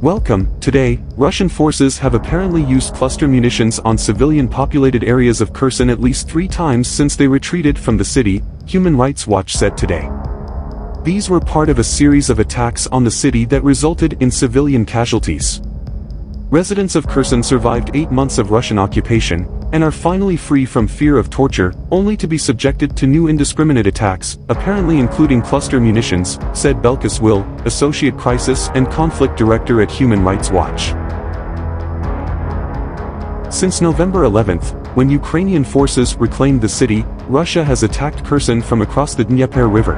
Welcome. Today, Russian forces have apparently used cluster munitions on civilian-populated areas of Kherson at least 3 times since they retreated from the city, Human Rights Watch said today. These were part of a series of attacks on the city that resulted in civilian casualties. Residents of Kherson survived 8 months of Russian occupation, and are finally free from fear of torture, only to be subjected to new indiscriminate attacks, apparently including cluster munitions, said Belkis Will, Associate Crisis and Conflict Director at Human Rights Watch. Since November 11, when Ukrainian forces reclaimed the city, Russia has attacked Kherson from across the Dnieper River.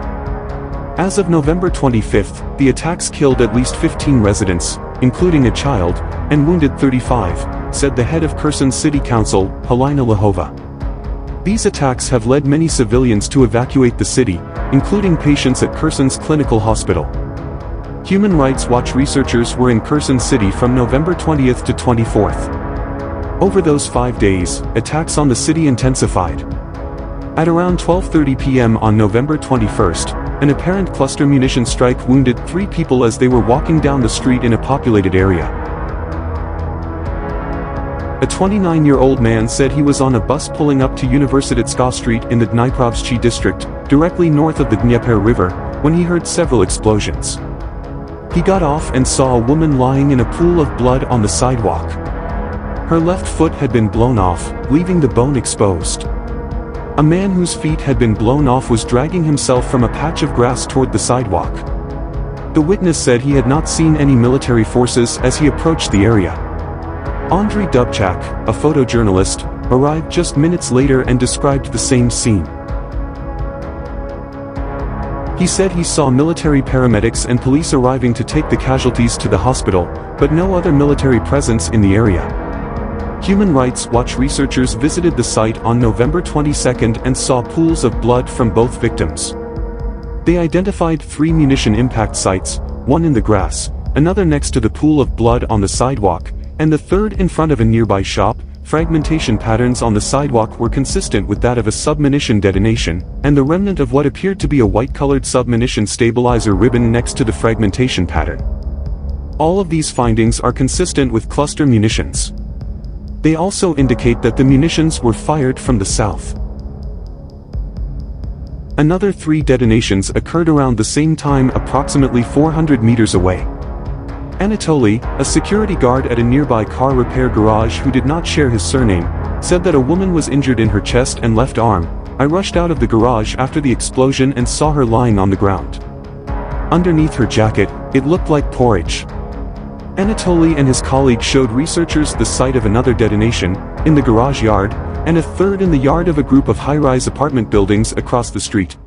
As of November 25, the attacks killed at least 15 residents, including a child, and wounded 35, said the head of Kherson City Council, Halina Lahova. These attacks have led many civilians to evacuate the city, including patients at Kherson's clinical hospital. Human Rights Watch researchers were in Kherson City from November 20 to 24. Over those 5 days, attacks on the city intensified. At around 12:30 p.m. on November 21, an apparent cluster munition strike wounded 3 people as they were walking down the street in a populated area. A 29-year-old man said he was on a bus pulling up to Universitetska Street in the Dniprovsky district, directly north of the Dnieper River, when he heard several explosions. He got off and saw a woman lying in a pool of blood on the sidewalk. Her left foot had been blown off, leaving the bone exposed. A man whose feet had been blown off was dragging himself from a patch of grass toward the sidewalk. The witness said he had not seen any military forces as he approached the area. Andriy Dubchak, a photojournalist, arrived just minutes later and described the same scene. He said he saw military paramedics and police arriving to take the casualties to the hospital, but no other military presence in the area. Human Rights Watch researchers visited the site on November 22 and saw pools of blood from both victims. They identified 3 munition impact sites, one in the grass, another next to the pool of blood on the sidewalk, and the third in front of a nearby shop. Fragmentation patterns on the sidewalk were consistent with that of a submunition detonation, and the remnant of what appeared to be a white-colored submunition stabilizer ribbon next to the fragmentation pattern. All of these findings are consistent with cluster munitions. They also indicate that the munitions were fired from the south. Another 3 detonations occurred around the same time approximately 400 meters away. Anatoly, a security guard at a nearby car repair garage who did not share his surname, said that a woman was injured in her chest and left arm. I rushed out of the garage after the explosion and saw her lying on the ground. Underneath her jacket, it looked like porridge. Anatoly and his colleague showed researchers the site of another detonation, in the garage yard, and a third in the yard of a group of high-rise apartment buildings across the street.